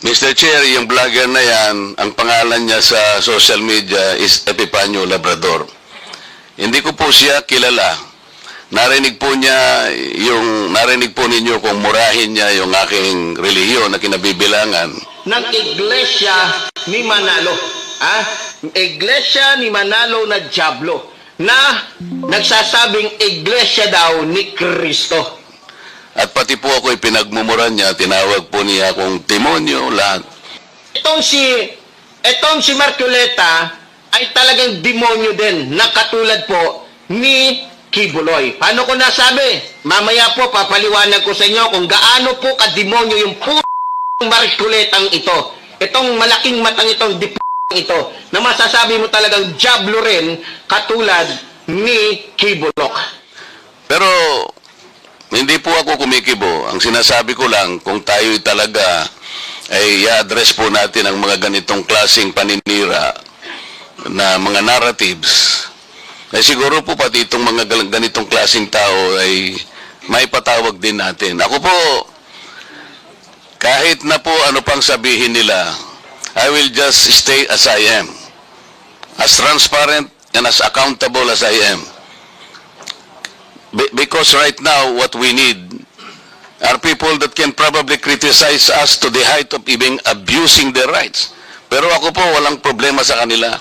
Mr. Chair, yung vlogger na yan, ang pangalan niya sa social media is Epipanyo Labrador. Hindi ko po siya kilala. Narinig po ninyo kung murahin niya yung aking relihiyon na kinabibilangan. Ng Iglesia ni Manalo. Iglesia ni Manalo na Diablo na nagsasabing Iglesia daw ni Kristo. At pati po ako pinagmumuran niya, tinawag po niya akong demonyo, lahat. Itong si Marcoleta ay talagang demonyo din na katulad po ni Kibuloy. Paano ko nasabi? Mamaya po papaliwanag ko sa inyo kung gaano po kademonyo yung Marcoletang ito. Itong malaking matang itong ito na masasabi mo talagang diablo rin katulad ni Kibulok. Pero hindi po ako kumikibo. Ang sinasabi ko lang, kung tayo talaga ay i-address po natin ang mga ganitong klaseng paninira na mga narratives, ay siguro po pati itong mga ganitong klaseng tao ay may patawag din natin. Ako po, kahit na po ano pang sabihin nila, I will just stay as I am. As transparent and as accountable as I am. Because right now, what we need are people that can probably criticize us to the height of even abusing their rights. Pero ako po, walang problema sa kanila.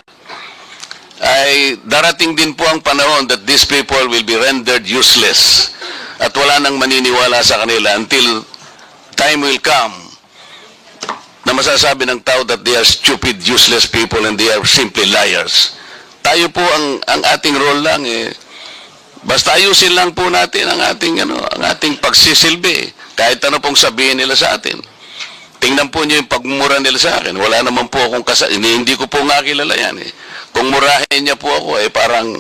Ay darating din po ang panahon that these people will be rendered useless. At wala nang maniniwala sa kanila until time will come na masasabi ng tao that they are stupid, useless people and they are simply liars. Tayo po, ang ating role lang basta ayusin lang po natin ang ating pagsisilbi. Kahit ano pong sabihin nila sa atin. Tingnan po niyo yung pagmumura nila sa akin. Wala naman po akong hindi ko po nga kilala yan. Kung murahin niya po ako, parang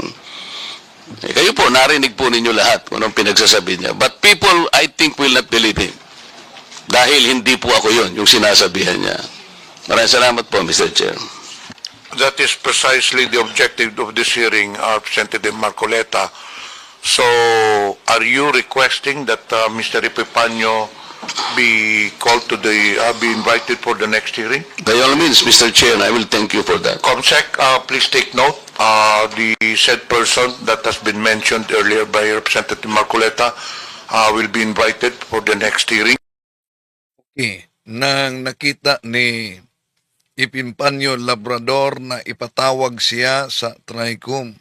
kayo po, narinig po ninyo lahat kung anong pinagsasabi niya. But people, I think, will not believe him. Dahil hindi po ako yun, yung sinasabihan niya. Maraming salamat po, Mr. Chair. That is precisely the objective of this hearing, Representative Marcoleta. So, are you requesting that Mr. Epipanyo be called to be invited for the next hearing? By all means, Mr. Chair, I will thank you for that. Comsec, please take note. The said person that has been mentioned earlier by Representative Marcoleta will be invited for the next hearing. Okay. Nang nakita ni Epipanyo Labrador na ipatawag siya sa TRICOM,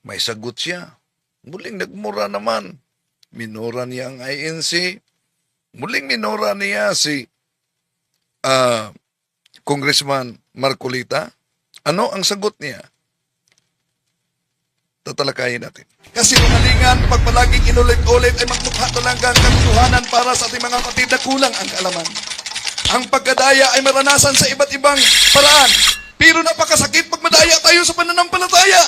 may sagot siya. Muling nagmura naman. Minura niya ang INC. Muling minura niya si Congressman Marcoleta. Ano ang sagot niya? Tatalakayin natin. Kasi lungalingan, pag palaging inulit-ulit ay magmukha talagang katotohanan para sa ating mga kapatid na kulang ang kaalaman. Ang pagkadaya ay maranasan sa iba't ibang paraan. Pero napakasakit pag madaya tayo sa pananampalataya.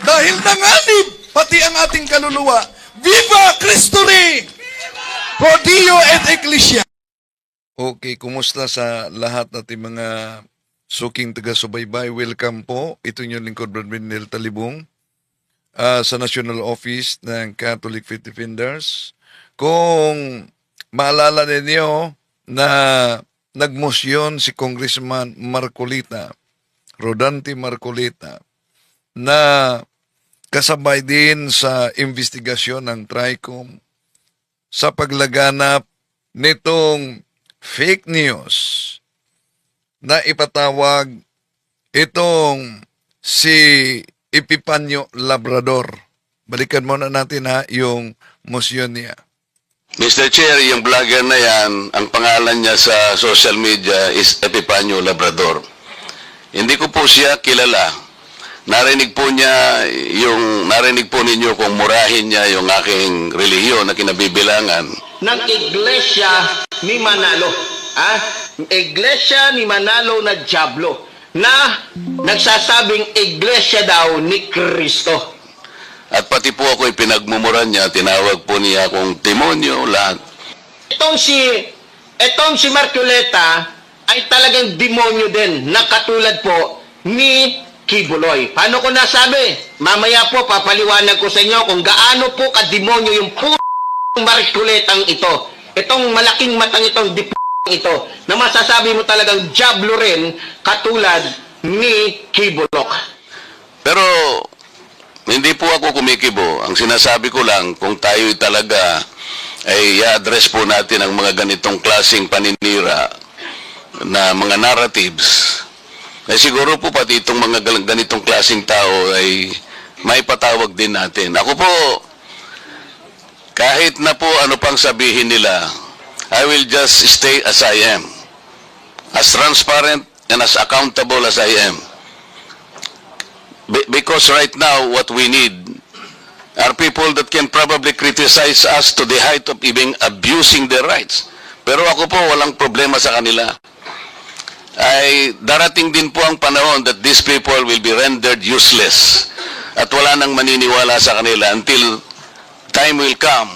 Dahil nanganib pati ang ating kaluluwa. Viva Cristo Rey! Pro Dio et Ecclesia! Okay, kumusta sa lahat natin mga suking taga-subaybay? Welcome po. Ito yung lingkod Brad Brindel Talibong sa National Office ng Catholic Faith Defenders. Kung maalala ninyo na nagmosyon si Congressman Marcoleta, Rodante Marcoleta, na kasabay din sa investigasyon ng TRICOM sa paglaganap nitong fake news na ipatawag itong si Epipanyo Labrador. Balikan muna natin yung motion niya. Mr. Chair, yung vlogger na yan, ang pangalan niya sa social media is Epipanyo Labrador. Hindi ko po siya kilala. Narinig po ninyo kung murahin niya yung aking relihiyon na kinabibilangan. Ng Iglesia ni Manalo. Iglesia ni Manalo na Diablo na nagsasabing Iglesia daw ni Kristo. At pati po ako pinagmumuran niya, tinawag po niya akong demonyo, lahat. Itong si Marcoleta ay talagang demonyo din na katulad po ni Kibuloy. Paano ko nasabi? Mamaya po papaliwanag ko sa inyo kung gaano po kademonyo yung Marcoletang ito. Itong malaking matang itong ito na masasabi mo talagang jablo rin katulad ni Kibolok. Pero hindi po ako kumikibo. Ang sinasabi ko lang, kung tayo talaga ay i-address po natin ang mga ganitong klaseng paninira na mga narratives, ay siguro po pati itong mga ganitong klaseng tao ay may patawag din natin. Ako po, kahit na po ano pang sabihin nila, I will just stay as I am. As transparent and as accountable as I am. Because right now, what we need are people that can probably criticize us to the height of even abusing their rights. Pero ako po, walang problema sa kanila. Ay darating din po ang panahon that these people will be rendered useless. At wala nang maniniwala sa kanila until time will come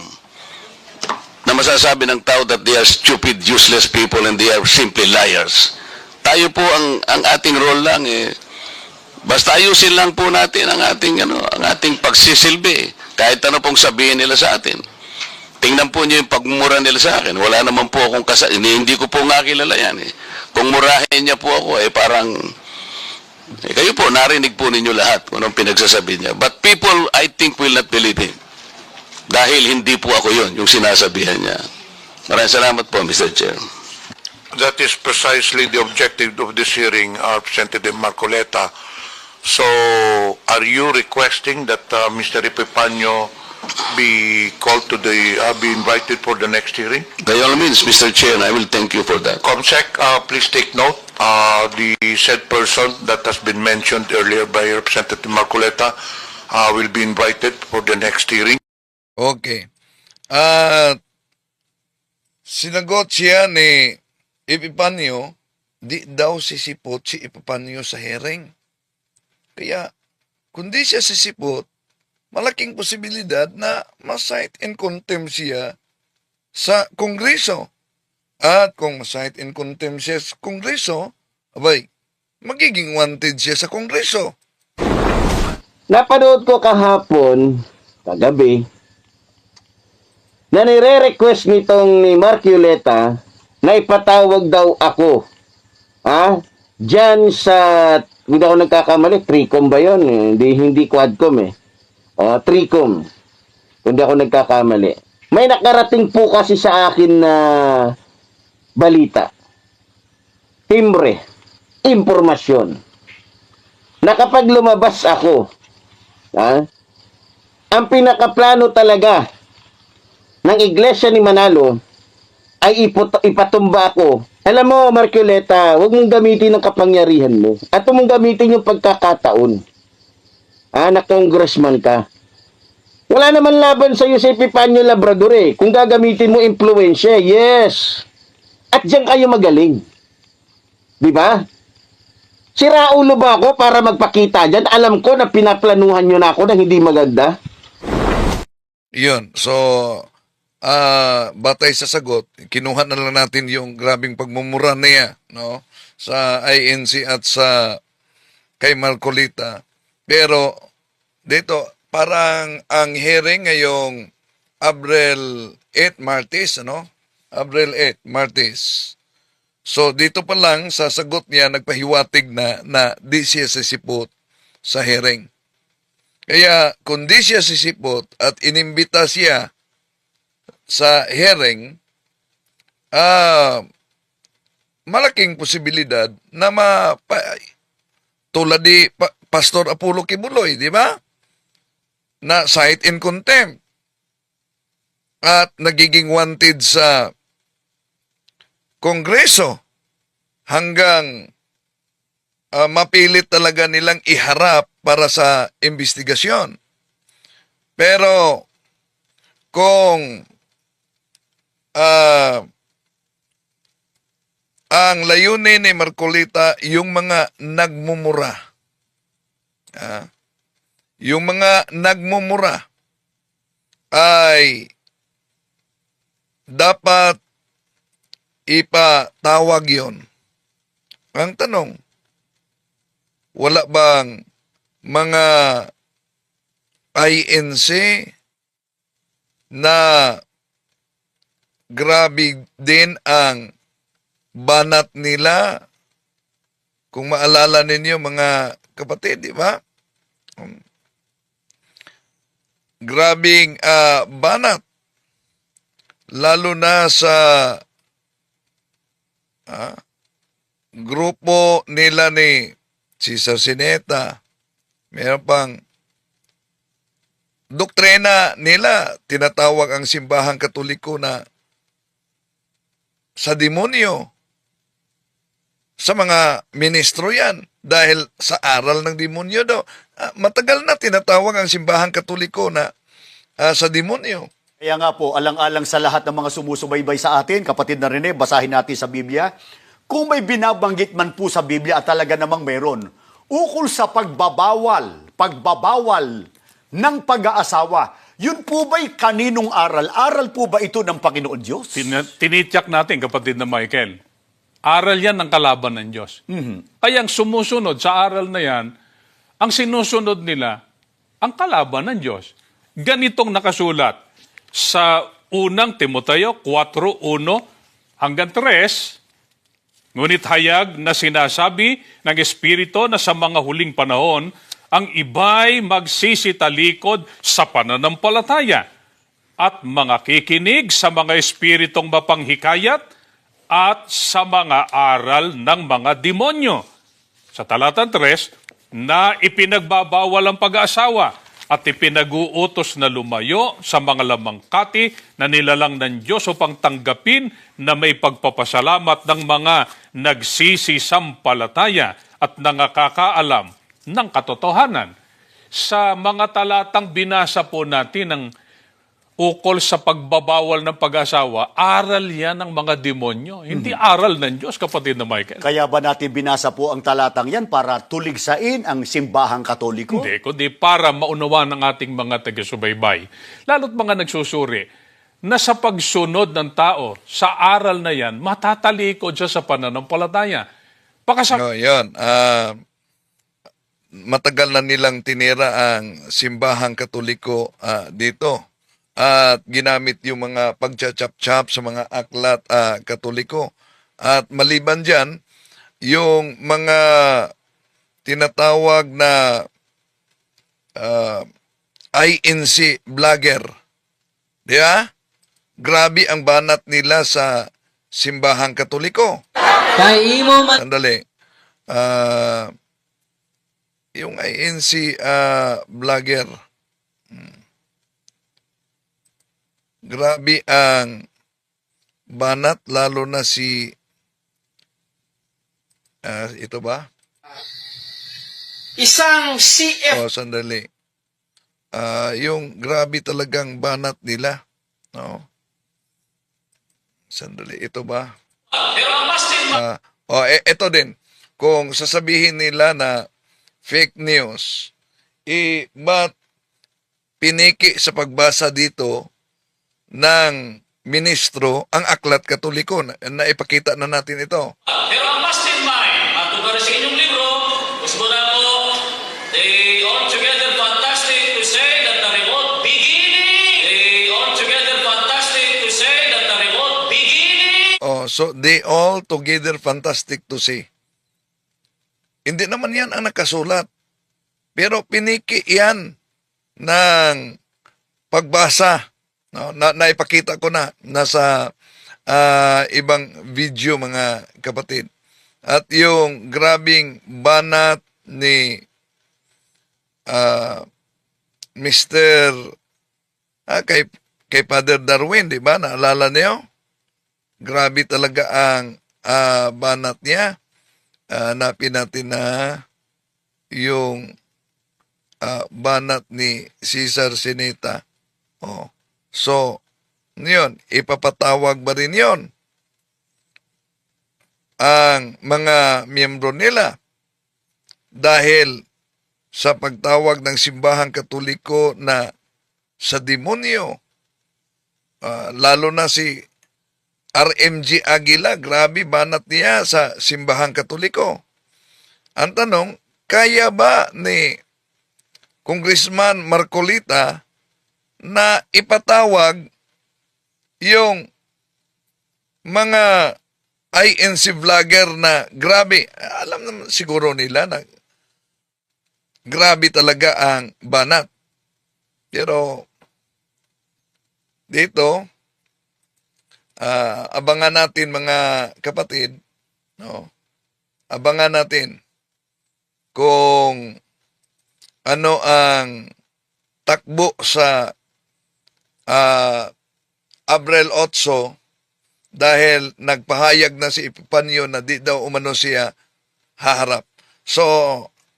na masasabi ng tao that they are stupid, useless people and they are simply liars. Tayo po ang ating role lang basta ayusin lang po natin ang ating pagsisilbi. Kahit ano pong sabihin nila sa atin. Tingnan po niyo yung pagmumura nila sa akin. Wala naman po akong hindi ko po nga kilala yan Kung murahin niya po ako parang kayo po narinig po ninyo lahat kung anong pinagsasabi niya. But people I think will not believe him. Dahil hindi po ako yun, yung sinasabihan niya. Maraming salamat po, Mr. Chair. That is precisely the objective of this hearing, Representative Marcoleta. So, are you requesting that Mr. Epipanyo be called to be invited for the next hearing? By all means, Mr. Chair, I will thank you for that. Comsec, please take note. The said person that has been mentioned earlier by Representative Marcoleta will be invited for the next hearing. Okay. Sinagot siya ni Epipanyo, di daw sisipot si Epipanyo sa hearing. Kaya, kundi siya sisipot, malaking posibilidad na ma-cite in contempt siya sa Kongreso. At kung ma-cite in contempt siya sa Kongreso, abay, magiging wanted siya sa Kongreso. Napanood ko kahapon, kagabi, na nire-request nitong ni Marcoleta na ipatawag daw ako. Diyan sa, hindi ako nagkakamali, Tricom ba yun? Hindi Quadcom Tricom. Hindi ako nagkakamali. May nakarating po kasi sa akin na balita. Timbre. Impormasyon. Na kapag lumabas ako, ang pinakaplano talaga ng Iglesia ni Manalo ay ipatumba ako. Alam mo, Marcoleta, huwag mong gamitin ang kapangyarihan mo. At huwag mong gamitin yung pagkakataon. Na congressman ka. Wala naman laban sa iyo si Epipanyo Labrador Kung gagamitin mo impluensya, yes. At diyan kayo magaling. Di ba? Sira ulo ba ako para magpakita dyan? Alam ko na pinaplanuhan nyo na ako na hindi maganda. Yun. So, batay sa sagot, kinuha na lang natin yung grabing pagmumura niya, no? Sa INC at sa kay Marcoleta. Pero, dito, parang ang hearing ngayong Abril 8 Martes, ano? Abril 8 Martes. So, dito pa lang, sa sagot niya, nagpahiwatig na di siya sisipot sa hearing. Kaya, kung di siya sisipot at inimbita siya sa hearing, malaking posibilidad na tulad ni Pastor Apollo Kibuloy, di ba? Na cite in contempt at nagiging wanted sa Kongreso hanggang mapilit talaga nilang iharap para sa investigasyon. Pero kung ang layunin ni Marcoleta yung mga nagmumura, yung mga nagmumura ay dapat ipatawag yon. Ang tanong, wala bang mga INC na grabe din ang banat nila. Kung maalala ninyo mga kapatid, di ba? Grabing banat. Lalo na sa grupo nila ni Cesar Sineta. Meron pang doktrina nila, tinatawag ang simbahang katoliko na sa demonyo. Sa mga ministro yan. Dahil sa aral ng demonyo daw. Matagal na tinatawag ang simbahang katoliko na sa demonyo. Kaya nga po, alang-alang sa lahat ng mga sumusubaybay sa atin, kapatid na Rene, basahin natin sa Biblia. Kung may binabanggit man po sa Biblia at talaga namang meron, ukol sa pagbabawal ng pag-aasawa, yun po ba'y kaninong aral? Aral po ba ito ng Panginoon Diyos? Tinityak natin, kapatid na Michael. Aral yan ng kalaban ng Diyos. Kaya ang sumusunod sa aral na yan, ang sinusunod nila, ang kalaban ng Diyos. Ganitong nakasulat sa unang Timoteo 4:1 hanggang 3, ngunit hayag na sinasabi ng Espiritu na sa mga huling panahon, ang iba'y magsisitalikod sa pananampalataya at mga kikinig sa mga espiritong mapanghikayat at sa mga aral ng mga demonyo. Sa talatang 3, na ipinagbabawal ang pag-aasawa at ipinag-uutos na lumayo sa mga lamangkati na nilalang ng Diyos upang tanggapin na may pagpapasalamat ng mga nagsisisampalataya at nangakakaalam ng katotohanan. Sa mga talatang binasa po natin ng ukol sa pagbabawal ng pag-asawa, aral yan ng mga demonyo. Hindi aral ng Diyos, kapatid na Michael. Kaya ba natin binasa po ang talatang yan para tuligsain ang simbahang katoliko? Hindi, kundi para maunawaan ng ating mga taga-subaybay, lalo't mga nagsusuri, na sa pagsunod ng tao sa aral na yan, matatalikod siya sa pananampalataya. Yun. Matagal na nilang tinira ang simbahang katoliko dito. At ginamit yung mga pagchachap-chap sa mga aklat katoliko. At maliban dyan, yung mga tinatawag na INC vlogger. Di ba? Grabe ang banat nila sa simbahang katoliko. Sandali. Yung INC vlogger. Grabe ang banat, lalo na si ito ba? Isang CF Sandali. Yung grabe talagang banat nila. No? Sandali, ito ba? Ito din. Kung sasabihin nila na fake news, ba't piniki sa pagbasa dito ng ministro ang aklat katoliko na ipakita na natin ito. Pero ang mastermind, matuturo sa inyong libro, gusto na po, they all together fantastic to say that the remote beginning. They all together fantastic to say that the remote beginning. So they all together fantastic to say. Hindi naman yan ang nakasulat. Pero piniki yan ng pagbasa. No, naipakita ko na nasa ibang video, mga kapatid. At yung grabing banat ni Mr. Kay Father Darwin, di ba? Naalala niyo? Grabe talaga ang banat niya. Hanapin natin na yung banat ni Cesar Sineta. So, yun, ipapatawag ba rin yun ang mga miyembro nila dahil sa pagtawag ng simbahang katoliko na sa demonyo. Lalo na si RMG Aguila, grabe banat niya sa simbahang katoliko. Ang tanong, kaya ba ni Congressman Marcolita na ipatawag yung mga INC vlogger na grabe. Alam naman siguro nila na grabe talaga ang banat. Pero dito, abangan natin mga kapatid, no? Abangan natin kung ano ang takbo sa Abril 8 dahil nagpahayag na si Epifanio na di daw umano siya haharap. So,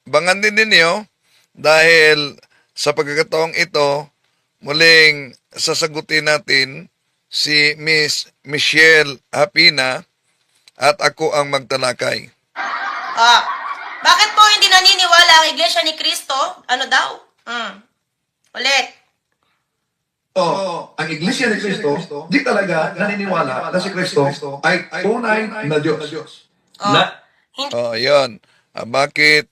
abangan din ninyo dahil sa pagkakataong ito, muling sasagutin natin si Miss Michelle Hapina at ako ang magtalakay. Bakit po hindi naniniwala ang Iglesia ni Cristo? Ano daw? Ulit. Ang Iglesia ni Cristo, di talaga naniniwala na si Cristo ay tunay na Diyos. Yun. Bakit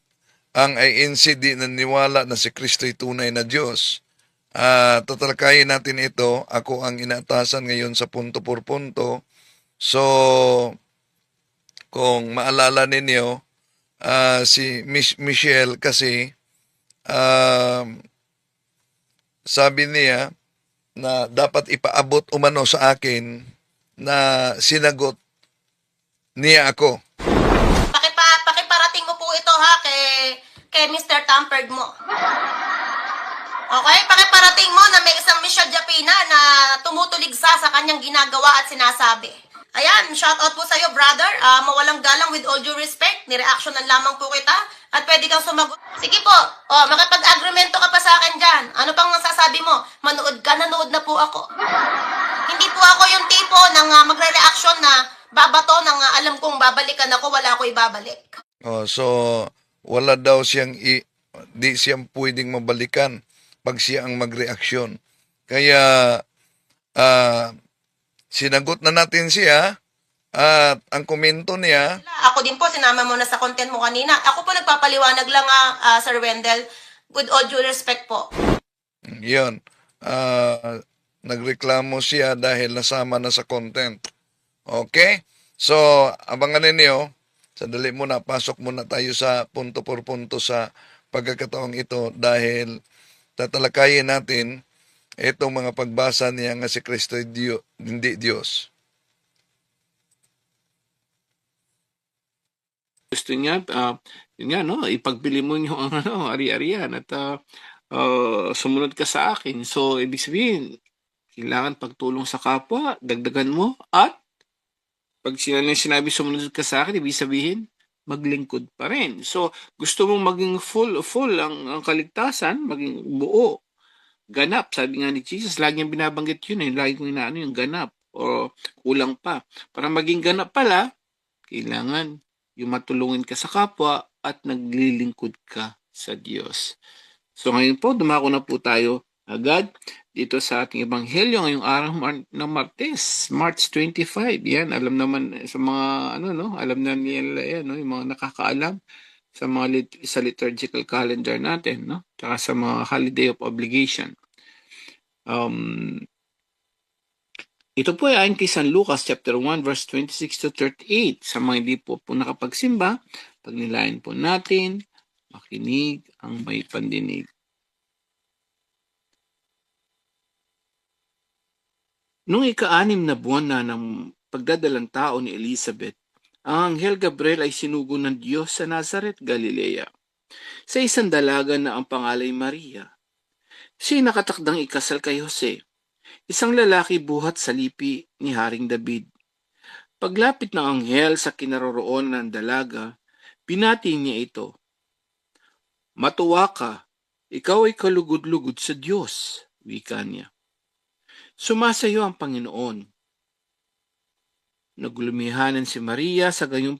ang INC di naniniwala na si Kristo'y tunay na Diyos? Tatalakayin natin ito. Ako ang inaatasan ngayon sa punto por punto. So, kung maalala ninyo, si Miss Michelle kasi, sabi niya na dapat ipaabot umano sa akin na sinagot niya ako. Pakiparating mo po ito ha kay Mr. Tampered mo. Okay? Pakiparating mo na may isang Michelle Japina na tumutuligsa sa kanyang ginagawa at sinasabi. Ayan, shoutout po sa'yo, brother. Mawalang galang with all due respect. Nireaksyonan lamang po kita. At pwede kang sumagot. Sige po. Makipag-agremento ka pa sa akin dyan. Ano pang masasabi mo? Manood ka, nanood na po ako. Hindi po ako yung tipo ng magre-reaksyon na babato ng alam kong babalikan ako, wala ako ibabalik. So, wala daw siyang di siyang pwedeng mabalikan pag siya ang magreaksyon. Kaya, sinagot na natin siya at ang komento niya. Ako din po, sinama mo na sa content mo kanina. Ako po nagpapaliwanag lang, Sir Wendell, with all due respect po. Yun. Nagreklamo siya dahil nasama na sa content. Okay? So, abangan ninyo. Sandali muna, pasok muna tayo sa punto por punto sa pagkakataong ito dahil tatalakayin natin itong mga pagbasa niya nga si Kristo hindi Diyos. Gusto niya, yun nga, no, ipagbili mo yung ari-arian at sumunod ka sa akin. So, ibig sabihin, kailangan pagtulong sa kapwa, dagdagan mo, at pag sinabi sumunod ka sa akin, ibig sabihin, maglingkod pa rin. So, gusto mong maging full ang kaligtasan, maging buo, ganap. Sabi nga ni Jesus, lagi niyang binabanggit yun lagi kong inaano yung ganap o kulang pa. Para maging ganap pala, kailangan yung matulungin ka sa kapwa at naglilingkod ka sa Diyos. So ngayon po, dumako na po tayo agad dito sa ating ebanghelyo ngayong araw ng Martes, March 25. Yan, alam naman sa mga alam na nila yan, yung mga nakakaalam sa liturgical calendar natin, no? Tsaka sa mga holiday of obligation. Ito po ay ayon kay San Lucas chapter 1 verse 26 to 38. Sa mga hindi po nakapagsimba, pagnilayan po natin, makinig ang may pandinig. Nung ika-6 na buwan na ng pagdadalang tao ni Elizabeth, ang Anghel Gabriel ay sinugo ng Diyos sa Nazaret, Galilea, sa isang dalaga na ang pangalay Maria. Siya'y nakatakdang ikasal kay Jose, isang lalaki buhat sa lipi ni Haring David. Paglapit ng anghel sa kinaroroonan ng dalaga, binati niya ito. Matuwa ka, ikaw ay kalugod-lugod sa Diyos, wika niya. Sumasayo ang Panginoon. Naglumihanan si Maria sa gayong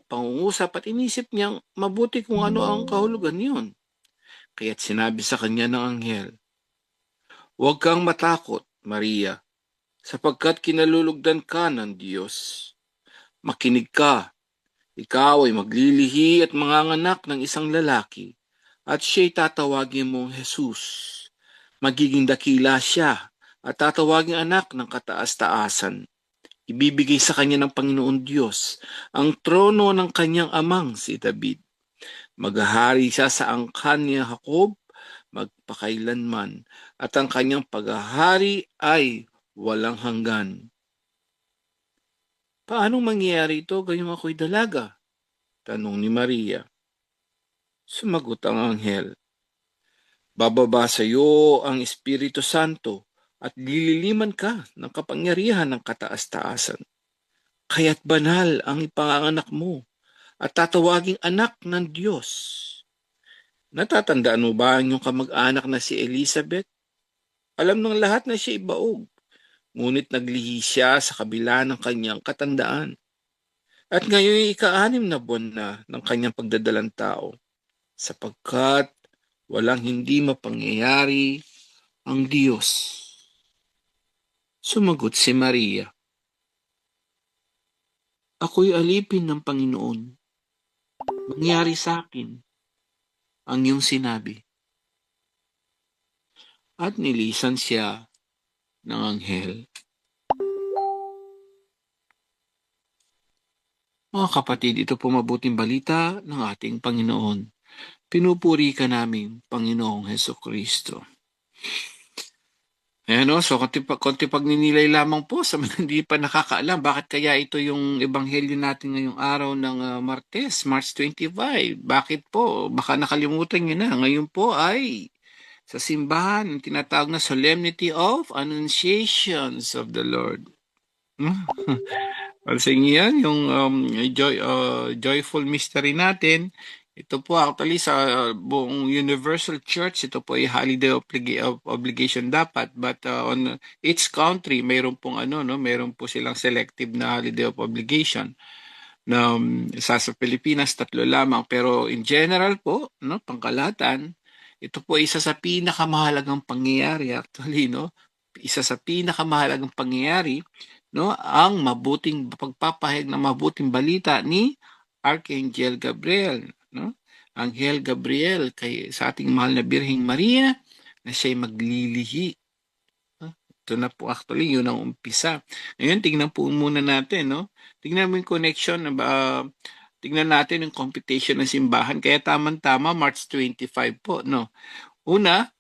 pangungusap at inisip niyang mabuti kung ano ang kahulugan niyon. Kaya't sinabi sa kanya ng anghel, "Huwag kang matakot, Maria, sapagkat kinalulugdan ka ng Diyos. Makinig ka, ikaw ay maglilihi at manganganak ng isang lalaki, at siya'y tatawagin mong Jesus. Magiging dakila siya, at tatawagin anak ng kataas-taasan. ibibigay sa kanya ng Panginoon Diyos ang trono ng kanyang amang si David. Maghahari siya sa angkan ni Jacob magpakailanman, at ang kanyang paghahari ay walang hanggan. Paano mangyayari ito gayong ako'y dalaga? Tanong ni Maria. Sumagot ang anghel, bababa sa iyo ang Espiritu Santo at lililiman ka ng kapangyarihan ng kataas-taasan. Kaya't banal ang ipanganak mo at tatawaging anak ng Diyos. Natatandaan mo ba ang iyong kamag-anak na si Elizabeth? Alam ng lahat na siya ibaog, ngunit naglihi siya sa kabila ng kanyang katandaan. At ngayon ika-6 na buwan na ng kanyang pagdadalang tao, sapagkat walang hindi mapangyayari ang Diyos. Sumagot si Maria, ako'y alipin ng Panginoon. Mangyari sa akin ang iyong sinabi. At nilisan siya ng anghel. Mga kapatid, ito po mabuting balita ng ating Panginoon. Pinupuri ka namin, Panginoong Hesukristo. Ayan, so konti pagninilay lamang po sa mga hindi pa nakakaalam. Bakit kaya ito yung ebanghelyo natin ngayong araw ng Martes, March 25? Bakit po? Baka nakalimutan nyo na. Ngayon po ay sa simbahan, ang tinatawag na Solemnity of Annunciations of the Lord. Pansin niyo yan, yung joyful mystery natin. Ito po actually sa buong Universal Church, ito po ay holiday obligation dapat. But on each country, mayroon pong mayroon po silang selective na holiday of obligation. Na sa Pilipinas, 3 lamang. Pero in general po, pangkalahatan, ito po isa sa pinakamahalagang pangyayari actually, isa sa pinakamahalagang pangyayari, ang mabuting pagpapahayag ng mabuting balita ni Archangel Gabriel, Anghel Gabriel sa ating mahal na Birheng Maria na siya'y maglilihi. Ito na po actually, yun ang umpisa. Ngayon, tingnan po muna natin, tingnan mo yung connection, tingnan natin yung computation ng simbahan. Kaya tama-tama, March 25 po, Una,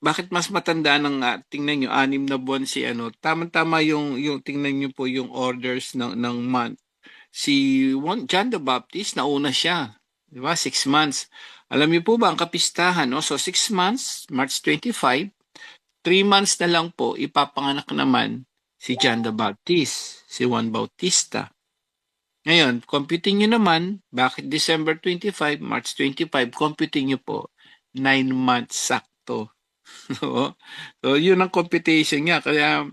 bakit mas matanda ng, tingnan nyo, 6 na buwan si tama-tama yung tingnan nyo po yung orders ng month. Si John the Baptist, nauna siya. Di ba? 6 months. Alam niyo po ba ang kapistahan? So 6 months, March 25, 3 months na lang po, ipapanganak naman si John the Baptist, si Juan Bautista. Ngayon, computing nyo naman, bakit December 25, March 25, computing nyo po, 9 months sakto. So, yun ang computation niya. Kaya,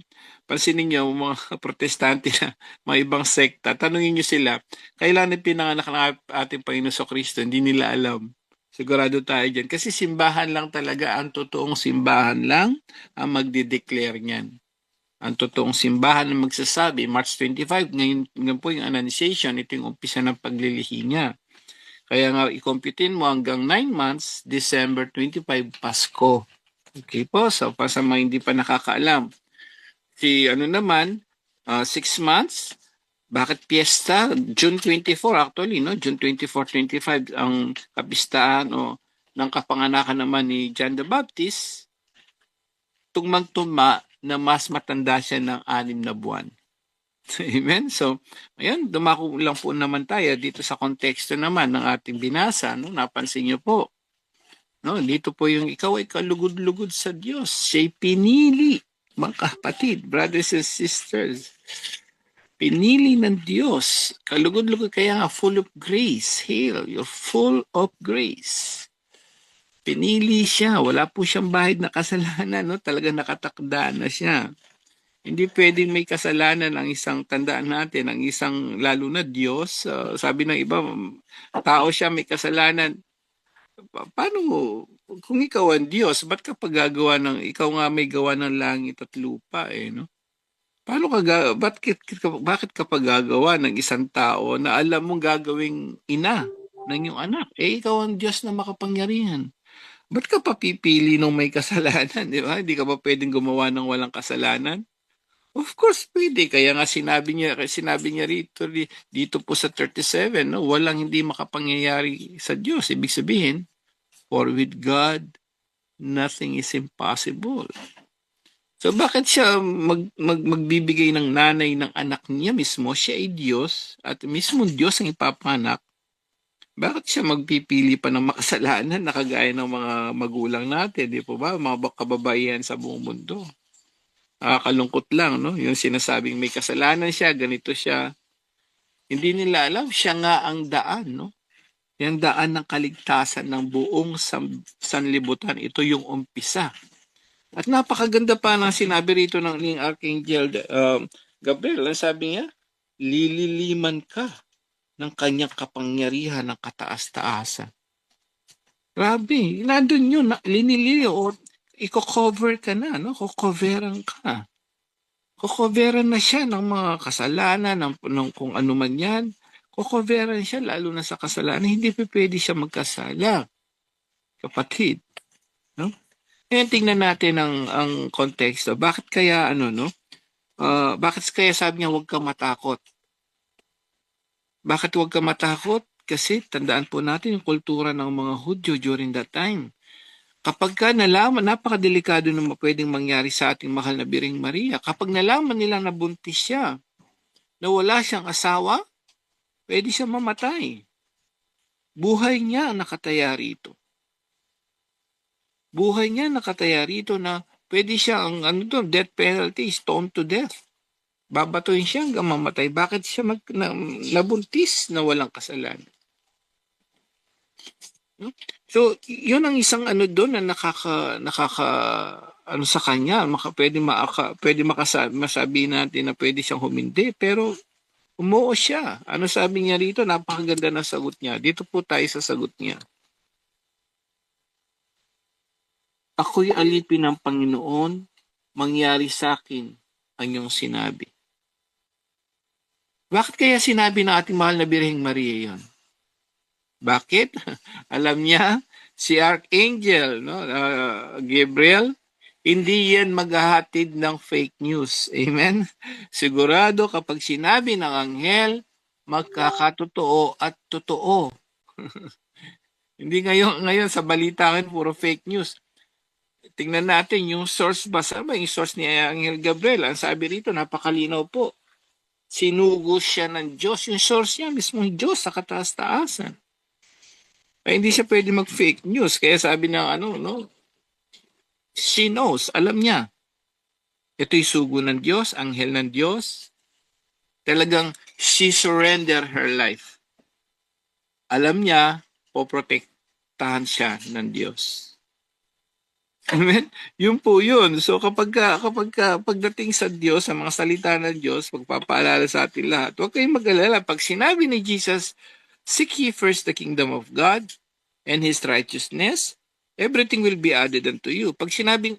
pansinin niyo, mga protestante na, mga ibang sekta, tanungin niyo sila, kailan pinanganak ng ating Panginoon Kristo? Hindi nila alam. Sigurado tayo dyan. Kasi simbahan lang talaga, ang totoong simbahan lang ang magde-declare niyan. Ang totoong simbahan ang magsasabi, March 25, ngayon po yung Annunciation, ito yung umpisa ng paglilihi niya. Kaya nga, i-computein mo hanggang 9 months, December 25, Pasko. Okay po, so pa sa mga hindi pa nakakaalam. Si 6 months, bakit piyesta? June 24 actually, June 24, 25 ang kapistahan ng kapanganakan naman ni John the Baptist. Tugmang-tugma na mas matanda siya ng 6 na buwan. Amen? So, ayan, dumako lang po naman tayo dito sa konteksto naman ng ating binasa. Napansin niyo po. Dito po yung ikaw ay kalugod-lugod sa Diyos. Siya'y pinili. Mga kapatid, brothers and sisters, pinili ng Diyos. Kalugod-lugod, kaya nga full of grace. Hail, you're full of grace. Pinili siya. Wala po siyang bahid na kasalanan. Talaga nakatakda na siya. Hindi pwedeng may kasalanan ang isang, tandaan natin, ang isang lalo na Diyos. Sabi ng iba, tao siya may kasalanan. Paano kung ikaw ang Diyos, bakit ikaw nga may gawa ng langit at lupa Paano bakit ka gagawa ng isang tao na alam mong gagawing ina ng iyong anak? Ikaw ang Diyos na makapangyarihan. Ba't ka papipili nung may kasalanan, di ba? Hindi ka ba pwedeng gumawa ng walang kasalanan? Of course, pwede. Kaya nga sinabi niya rito, dito po sa 37, no, walang hindi makapangyayari sa Diyos. Ibig sabihin, for with God, nothing is impossible. So bakit siya magbibigay ng nanay ng anak niya mismo? Siya ay Diyos at mismo Diyos ang ipapanak. Bakit siya magpipili pa ng makasalanan na kagaya ng mga magulang natin, di po ba? Mga kababaihan sa buong mundo. Nakakalungkot lang, no? Yung sinasabing may kasalanan siya, ganito siya. Hindi nila alam, siya nga ang daan, no? Yung daan ng kaligtasan ng buong sanlibutan. Ito yung umpisa. At napakaganda pa ng sinabi rito ng Archangel Gabriel. Ang sabi niya, lililiman ka ng kanyang kapangyarihan ng kataas-taasan. Grabe, nandun yun, liniliyo o i-cover ka na, no? Kukoveran ka. Kukoveran na siya ng mga kasalanan, ng kung ano man yan. Kukoveran siya, lalo na sa kasalanan. Hindi pa pwede siya magkasala. Kapatid. No? Ngayon, tingnan natin ang konteksto. Bakit kaya, bakit kaya sabi niya, huwag kang matakot? Bakit huwag kang matakot? Kasi, tandaan po natin yung kultura ng mga Hudyo during that time. Kapag ka nalaman, napakadelikado na pwedeng mangyari sa ating mahal na Birheng Maria. Kapag nalaman nilang nabuntis siya, na wala siyang asawa, pwede siya mamatay. Buhay niya ang nakataya rito. Buhay niya nakataya rito na pwede siya death penalty, stoned to death. Babatuhin siya hanggang mamatay. Bakit siya nabuntis na walang kasalanan? So, yun ang isang doon na sa kanya, pwede masabi natin na pwede siyang humindi, pero umuo siya. Ano sabi niya rito? Napakaganda na sagot niya. Dito po tayo sa sagot niya. Ako'y alipin ng Panginoon, mangyari sa akin ang iyong sinabi. Bakit kaya sinabi ng ating mahal na Birheng Maria yon? Bakit? Alam niya, si Archangel, Gabriel, hindi yan maghahatid ng fake news. Amen? Sigurado kapag sinabi ng anghel, magkakatotoo at totoo. Hindi ngayon sa balita ngayon, puro fake news. Tingnan natin yung source ba? Saan ba yung source ni Anghel Gabriel? Ang sabi rito, napakalinaw po. Sinugo siya ng Diyos. Yung source niya, mismong Diyos sa kataas-taasan. Ay, hindi siya pwede mag-fake news. Kaya sabi ng she knows, alam niya. Ito'y sugo ng Diyos, anghel ng Diyos. Talagang she surrendered her life. Alam niya, poprotektahan siya ng Diyos. Amen? Yun po yun. So pagdating sa Diyos, sa mga salita ng Diyos, pagpapaalala sa atin lahat, huwag kayong mag-alala. Pag sinabi ni Jesus, seek ye first the kingdom of God and His righteousness, everything will be added unto you. Pag sinabi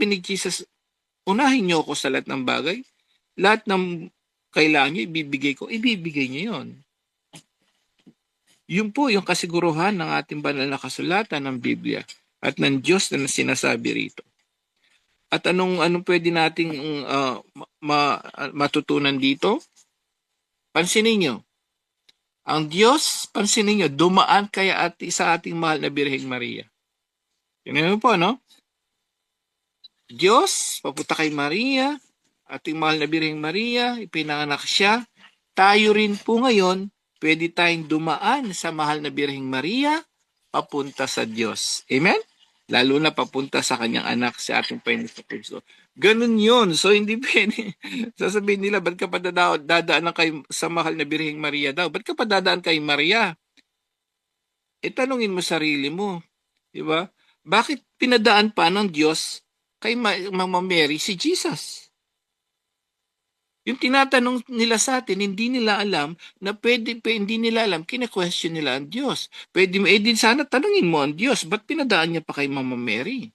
ni Jesus, unahin niyo ako sa lahat ng bagay, lahat ng kailangan niyo, ibibigay niyo yun. Yun po yung kasiguruhan ng ating banal na kasulatan ng Biblia at ng Diyos na sinasabi rito. At anong pwede nating matutunan dito? Pansinin niyo. Ang Diyos, pansinin niyo, dumaan kaya sa ating mahal na Birheng Maria. Yun po, no? Diyos, papunta kay Maria, ating mahal na Birheng Maria, ipinanganak siya. Tayo rin po ngayon, pwede tayong dumaan sa mahal na Birheng Maria, papunta sa Diyos. Amen? Lalo na papunta sa kanyang anak, sa ating Panginoon Kristo. Ganun yun. So, hindi pwede. Sasabihin nila, ba't ka pa dadaan kay sa mahal na Birheng Maria daw? Ba't ka pa dadaan kay Maria? Tanungin mo sarili mo. Diba? Bakit pinadaan pa ng Diyos kay Mama Mary si Jesus? Yung tinatanong nila sa atin, hindi nila alam na hindi nila alam, kine-question nila ang Diyos. Din sana tanungin mo ang Diyos, ba't pinadaan niya pa kay Mama Mary?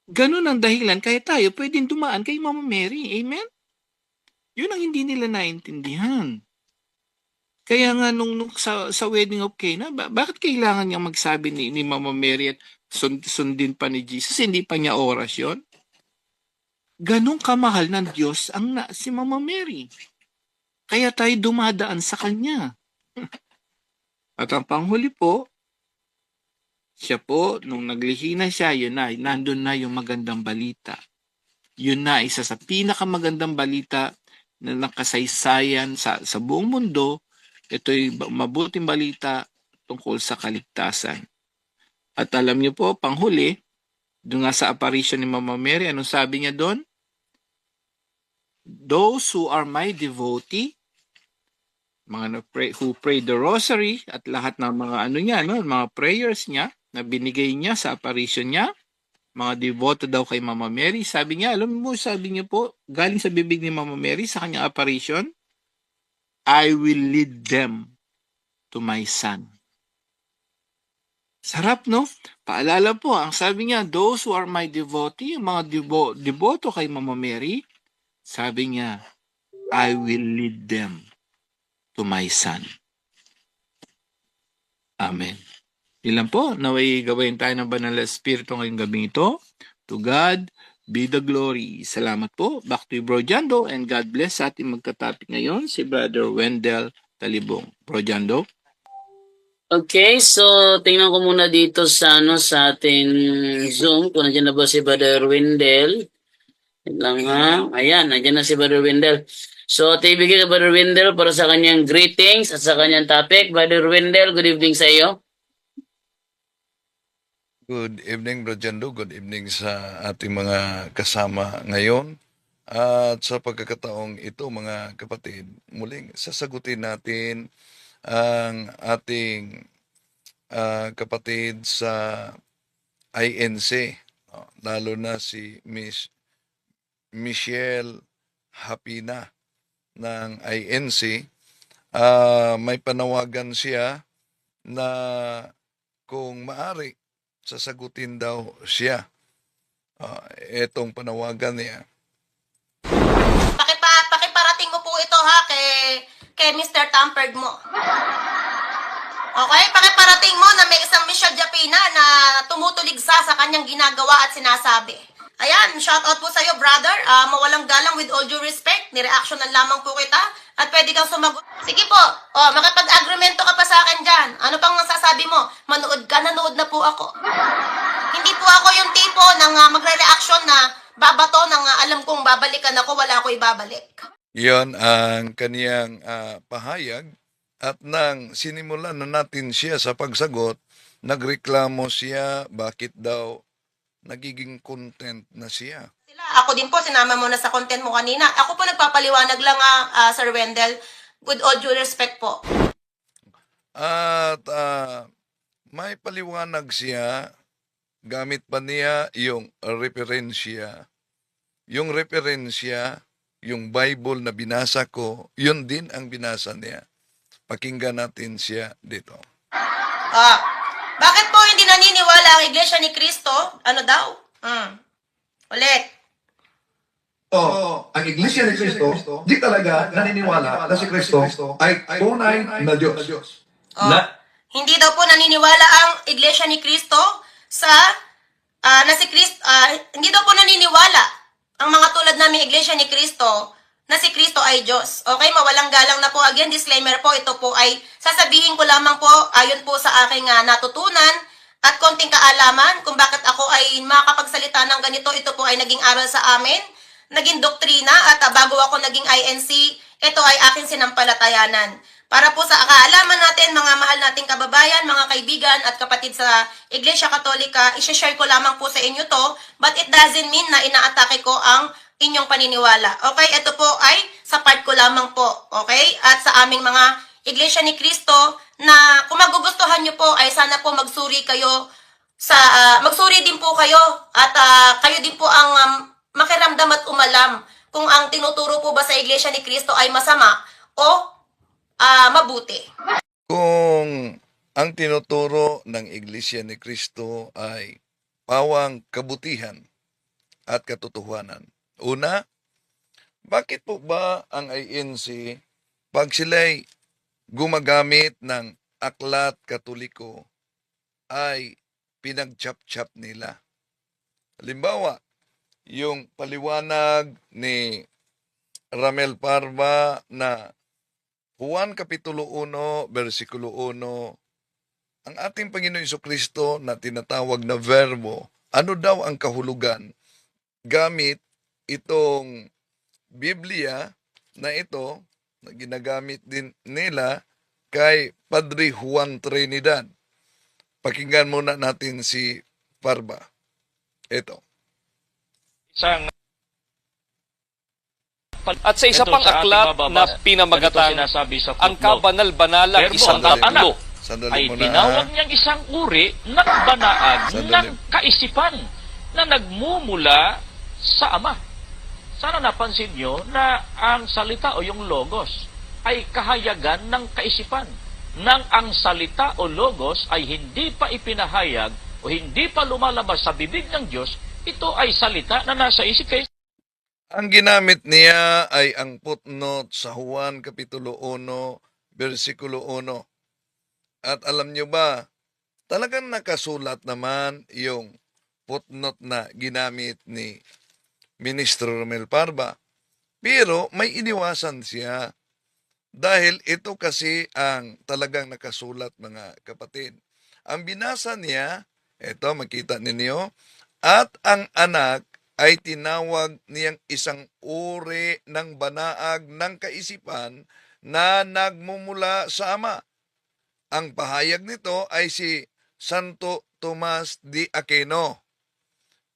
Ganun ang dahilan, kaya tayo pwedeng dumaan kay Mama Mary. Amen? Yun ang hindi nila naintindihan. Kaya nga nung sa wedding of Cana, bakit kailangan niya magsabi ni Mama Mary at sundin pa ni Jesus? Hindi pa niya oras yun? ganong kamahal ng Diyos si Mama Mary. Kaya tayo dumadaan sa Kanya. At ang panghuli po, siya po, nung naglihi na siya, yun na, nandun na yung magandang balita. Yun na, isa sa pinakamagandang balita na nakasaysayan sa buong mundo. Ito'y mabuting balita tungkol sa kaligtasan. At alam niyo po, panghuli, doon nga sa apparition ni Mama Mary, anong sabi niya doon? Those who are my devotee, mga who pray the rosary, at lahat ng mga mga prayers niya, na binigay niya sa apparition niya, mga devoto daw kay Mama Mary. Sabi niya, alam mo, sabi niya po, galing sa bibig ni Mama Mary sa kanyang apparition, I will lead them to my son. Sarap, no? Paalala po, ang sabi niya, those who are my devotee, mga devoto kay Mama Mary, sabi niya, I will lead them to my son. Amen. Ilan po, naway gawain tayo ng banal na espiritu ngayong gabing ito. To God be the glory. Salamat po. Back to you, Bro Jando, and God bless sa ating magka-topic ngayon, si Brother Wendell Talibong. Bro Jando. Okay, so tingnan ko muna dito sa sa ating Zoom kung nandiyan na ba si Brother Wendell. Wait lang ha. Ayan, nandiyan na si Brother Wendell. So, ibigay ka Brother Wendell para sa kanyang greetings at sa kanyang topic. Brother Wendell, good evening sa iyo. Good evening, Bro Jando. Good evening sa ating mga kasama ngayon. At sa pagkakataong ito, mga kapatid, muling sasagutin natin ang ating kapatid sa INC, lalo na si Miss Michelle Hapina ng INC. May panawagan siya na kung maari, sasagutin daw siya. Etong panawagan niya. Pakiparating mo po ito ha kay Mr. Tampered mo. Okay, pakiparating mo na may isang Michelle Japina na tumutuligsa sa kanyang ginagawa at sinasabi. Ayan, shout out po sa iyo, brother. Mawalang galang, with all due respect, ni-reactionan lamang po kita at pwede kang sumagot. Sige po, makipag-agremento ka pa sa akin dyan. Ano pang nasasabi mo? Manood ka, nanood na po ako. Hindi po ako yung tipo ng magre-reaction na babato ng alam kong babalikan ako, wala ako ibabalik. Yon ang kaniyang pahayag, at nang sinimulan na natin siya sa pagsagot, nagreklamo siya bakit daw nagiging content na siya. Ako din po, sinama mo na sa content mo kanina. Ako po nagpapaliwanag lang Sir Wendell, with all due respect po. At may paliwanag siya, gamit pa niya yung referensya. Yung referensya, yung Bible na binasa ko, yun din ang binasa niya. Pakinggan natin siya dito. Bakit po hindi naniniwala ang Iglesia ni Cristo? Ano daw? Ulit. Ang Iglesia ni Cristo, di talaga naniniwala na si Cristo ay tunay na Diyos. Hindi daw po naniniwala ang Iglesia ni Cristo na si Cristo, hindi daw po naniniwala ang mga tulad namin Iglesia ni Cristo na si Cristo ay Diyos. Okay, mawalang galang na po. Again, disclaimer po, ito po ay sasabihin ko lamang po ayon po sa aking natutunan at konting kaalaman kung bakit ako ay makapagsalita ng ganito. Ito po ay naging aral sa amin, naging doktrina, at bago ako naging INC, ito ay aking sinampalatayanan. Para po sa kaalaman natin, mga mahal nating kababayan, mga kaibigan at kapatid sa Iglesia Katolika, isishare ko lamang po sa inyo to, but it doesn't mean na inaatake ko ang inyong paniniwala. Okay, ito po ay sa part ko lamang po. Okay, at sa aming mga Iglesia ni Cristo na kung magugustuhan nyo po ay sana po magsuri kayo magsuri din po kayo at kayo din po ang makiramdam at umalam kung ang tinuturo po ba sa Iglesia ni Cristo ay masama o mabuti. Kung ang tinuturo ng Iglesia ni Cristo ay pawang kabutihan at katotohanan. Una, bakit po ba ang INC, pag sila'y gumagamit ng aklat katoliko, ay pinag-chap-chap nila? Halimbawa, yung paliwanag ni Ramel Parva na Juan Kapitulo 1, versikulo 1, ang ating Panginoon Jesucristo na tinatawag na verbo, ano daw ang kahulugan gamit itong Biblia na ito na ginagamit din nila kay Padre Juan Trinidad. Pakinggan muna natin si Parva. Ito. At sa isa pang aklat na pinamagatang ang kabanal-banalang isang tatlo Sandali ay muna. tinawag niyang isang uri ng banaag Sandali. ng kaisipan na nagmumula sa Ama. Sana napansin niyo na ang salita o yung logos ay kahayagan ng kaisipan. Nang ang salita o logos ay hindi pa ipinahayag o hindi pa lumalabas sa bibig ng Diyos, ito ay salita na nasa isip kayo. Ang ginamit niya ay ang footnote sa Juan Kapitulo 1, versikulo 1. At alam niyo ba, talagang nakasulat naman yung footnote na ginamit ni Ministro Romel Parva. Pero may iniwasan siya dahil ito kasi ang talagang nakasulat, mga kapatid. Ang binasa niya, ito makita ninyo, at ang anak ay tinawag niyang isang uri ng banaag ng kaisipan na nagmumula sa Ama. Ang pahayag nito ay si Santo Tomas de Aquino.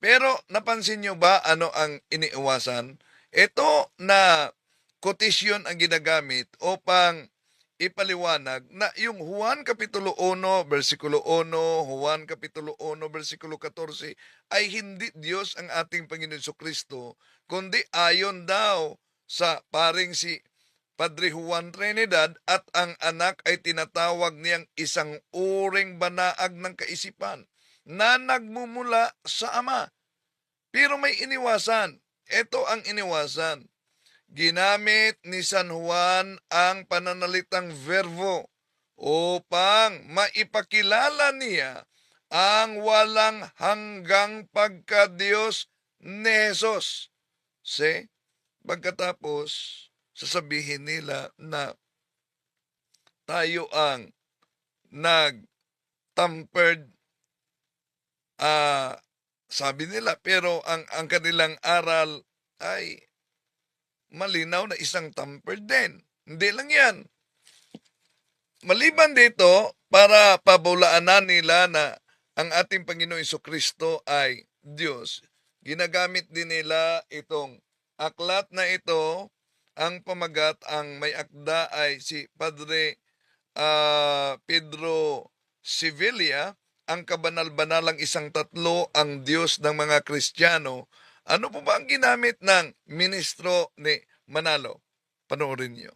Pero napansin niyo ba ano ang iniiwasan? Ito na kotisyon ang ginagamit upang ipaliwanag na yung Juan Kapitulo 1, versikulo 1, Juan Kapitulo 1, versikulo 14, ay hindi Diyos ang ating Panginoon Jesucristo, kundi ayon daw sa paring si Padre Juan Trinidad at ang anak ay tinatawag niyang isang uring banaag ng kaisipan na nagmumula sa Ama. Pero may iniwasan. Ito ang iniwasan. Ginamit ni San Juan ang pananalitang verbo upang maipakilala niya ang walang hanggang pagka-Diyos ni Jesus. See? Pagkatapos, sasabihin nila na tayo ang nag-tampered, sabi nila, pero ang kanilang aral ay malinaw na isang tampered din. Hindi lang yan. Maliban dito, para pabulaanan nila na ang ating Panginoon Jesucristo ay Diyos, ginagamit din nila itong aklat na ito. Ang pamagat, ang may akda ay si Padre Pedro Sevilla, ang kabanal-banalang isang tatlo, ang Diyos ng mga Kristiyano. Ano po ba ang ginamit ng ministro ni Manalo? Panoorin niyo.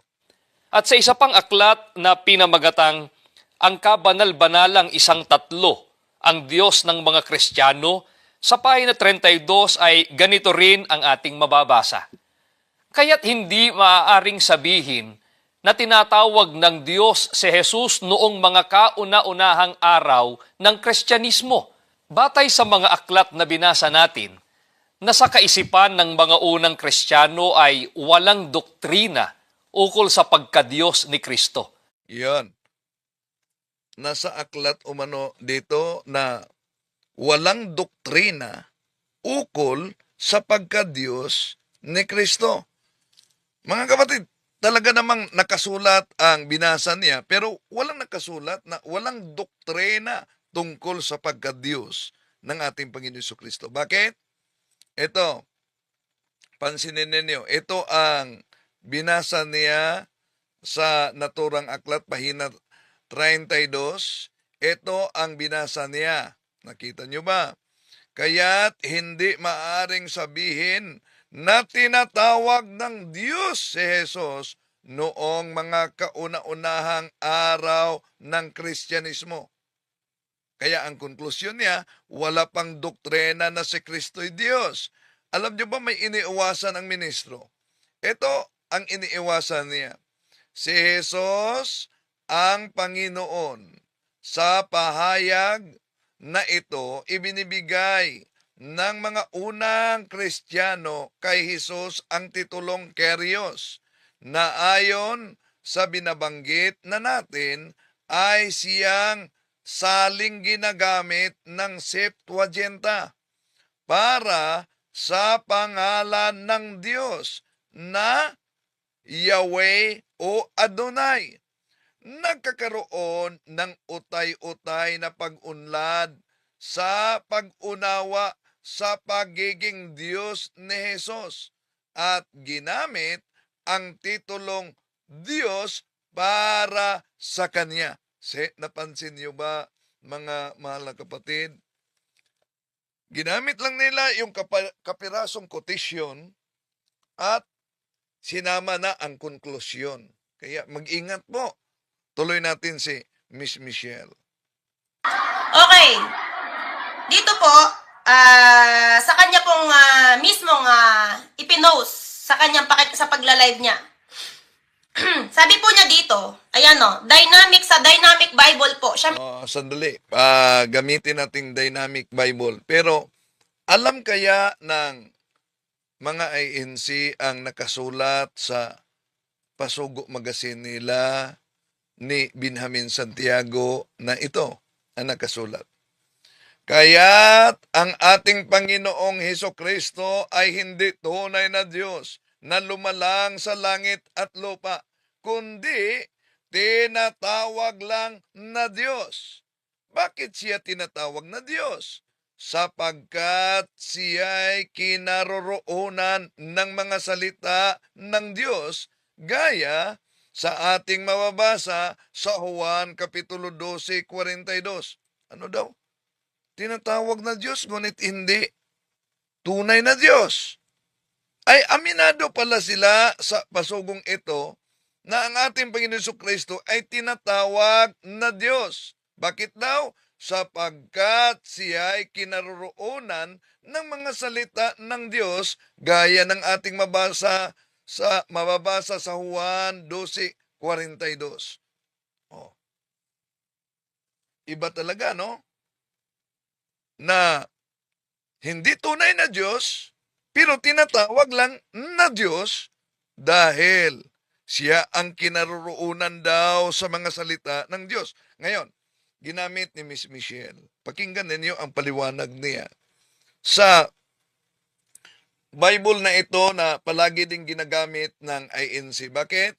At sa isa pang aklat na pinamagatang ang kabanal-banalang isang tatlo, ang Diyos ng mga Kristiyano, sa pahina 32 ay ganito rin ang ating mababasa. Kaya't hindi maaaring sabihin na tinatawag ng Diyos si Jesus noong mga kauna-unahang araw ng Kristyanismo. Batay sa mga aklat na binasa natin, na sa kaisipan ng mga unang Kristiyano ay walang doktrina ukol sa pagkadiyos ni Kristo. Yan. Nasa aklat umano dito na walang doktrina ukol sa pagkadiyos ni Kristo. Mga kapatid, talaga namang nakasulat ang binasa niya, pero walang nakasulat na walang doktrina tungkol sa pagkadiyos ng ating Panginoon Jesucristo. Bakit? Ito, pansinin ninyo, ito ang binasa niya sa naturang aklat, pahina 32. Ito ang binasa niya. Nakita nyo ba? Kaya't hindi maaring sabihin na tinatawag ng Diyos si Jesus noong mga kauna-unahang araw ng Kristyanismo. Kaya ang konklusyon niya, wala pang doktrina na si Kristo'y Diyos. Alam niyo ba may iniiwasan ang ministro? Ito ang iniiwasan niya. Si Jesus ang Panginoon. Sa pahayag na ito, ibinibigay ng mga unang Kristiyano kay Jesus ang titulong Kyrios, na ayon sa binabanggit na natin ay siyang saling ginagamit ng Septuaginta para sa pangalan ng Diyos na Yahweh o Adonai. Nagkakaroon ng utay-utay na pag-unlad sa pag-unawa sa pagiging Diyos ni Jesus at ginamit ang titulong Diyos para sa Kanya. Napansin niyo ba, mga mahal na kapatid? Ginamit lang nila yung kapirasong quotation at sinama na ang konklusyon. Kaya mag-ingat po. Tuloy natin si Miss Michelle. Okay. Dito po, sa kanya pong mismong ipinost sa kanyang sa pagla-live niya. Sabi po niya dito, ayan o, sa Dynamic Bible po. Siya Sandali, gamitin nating Dynamic Bible. Pero alam kaya ng mga INC ang nakasulat sa Pasugo Magazine nila ni Benjamin Santiago na ito ang nakasulat? Kaya't ang ating Panginoong Hesukristo ay hindi tunay na Diyos na lumalang sa langit at lupa, kundi tinatawag lang na Diyos. Bakit siya tinatawag na Diyos? Sapagkat siya'y kinaroroonan ng mga salita ng Diyos, gaya sa ating mababasa sa Juan Kapitulo 12:42. Ano daw? Tinatawag na Diyos, ngunit hindi tunay na Diyos. Ay aminado pala sila sa pasugong ito na ang ating Panginoon Jesucristo ay tinatawag na Diyos. Bakit daw? Sapagkat siya ay kinaroroonan ng mga salita ng Diyos gaya ng ating mababasa sa Juan 12:42. Oh. Iba talaga, no? Na hindi tunay na Diyos, pero tinatawag lang na Diyos dahil siya ang kinaroroonan daw sa mga salita ng Diyos. Ngayon, ginamit ni Miss Michelle. Pakinggan ninyo ang paliwanag niya. Sa Bible na ito na palagi din ginagamit ng INC. Bakit?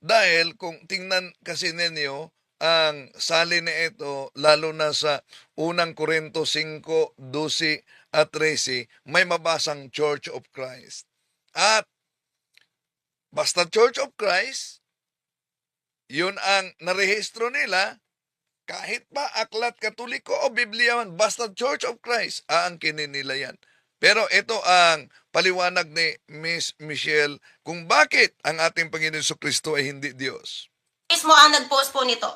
Dahil kung tingnan kasi ninyo, ang salin na ito, lalo na sa unang Korinto 5:12 at 13, may mabasang Church of Christ. At basta Church of Christ, yun ang narehistro nila, kahit pa aklat Katoliko o Biblia man, basta Church of Christ, aangkinin nila yan. Pero ito ang paliwanag ni Miss Michelle kung bakit ang ating Panginoon Jesucristo ay hindi Diyos. mismo ang nag-post po nito.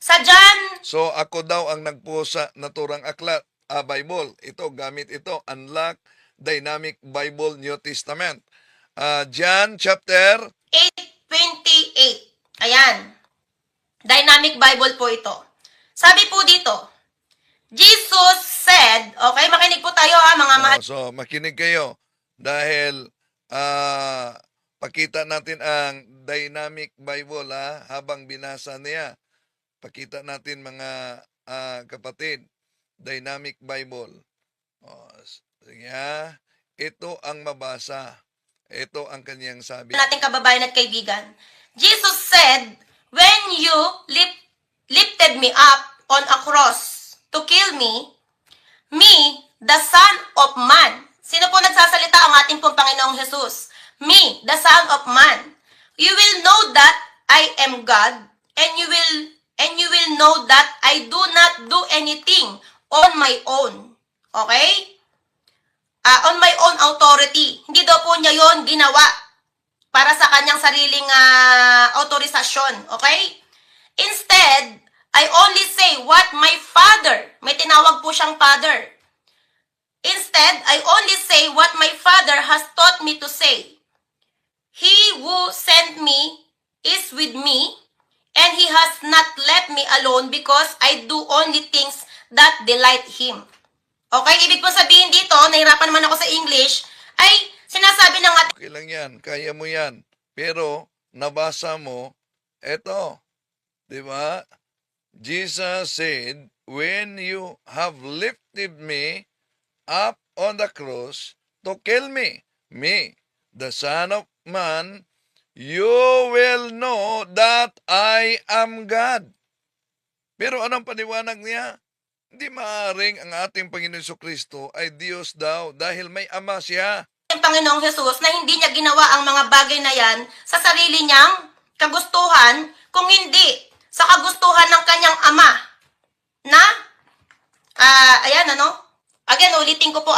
Sa John So ako daw ang nagpost sa naturang aklat, Bible. Ito, gamit ito, Unlock Dynamic Bible New Testament. John chapter 8:28. Ayan. Dynamic Bible po ito. Sabi po dito, Jesus said, okay, makinig po tayo mga mahal. So makinig kayo dahil pakita natin ang Dynamic Bible habang binasa niya. Pakita natin mga kapatid, Dynamic Bible. Sige, ito ang mabasa. Ito ang kanyang sabi. Nating kababayan at kaibigan. Jesus said, when you lifted me up on a cross to kill me, the Son of Man. Sino po nagsasalita? Ang ating pong Panginoong Jesus. Me, the Son of Man. You will know that I am God, and you will know that I do not do anything on my own. Okay? On my own authority. Hindi daw po niya yon ginawa para sa kanyang sariling autorisasyon. Okay? Instead, I only say what my Father, may tinawag po siyang Father. Instead, I only say what my Father has taught me to say. He who sent me is with me, and He has not left me alone because I do only things that delight Him. Okay, ibig po sabihin dito, nahirapan naman ako sa English, ay sinasabi ng ating Okay lang yan, kaya mo yan. Pero, nabasa mo, eto, di ba? Jesus said, when you have lifted me up on the cross to kill me, the Son of Man, you will know that I am God. Pero anong paniwanag niya? Hindi maaaring ang ating Panginoon Kristo ay Diyos daw dahil may Ama siya. Panginoong Jesus na hindi niya ginawa ang mga bagay na yan sa sarili niyang kagustuhan, kung hindi sa kagustuhan ng kanyang Ama. Na, ayan ano, again, ulitin ko po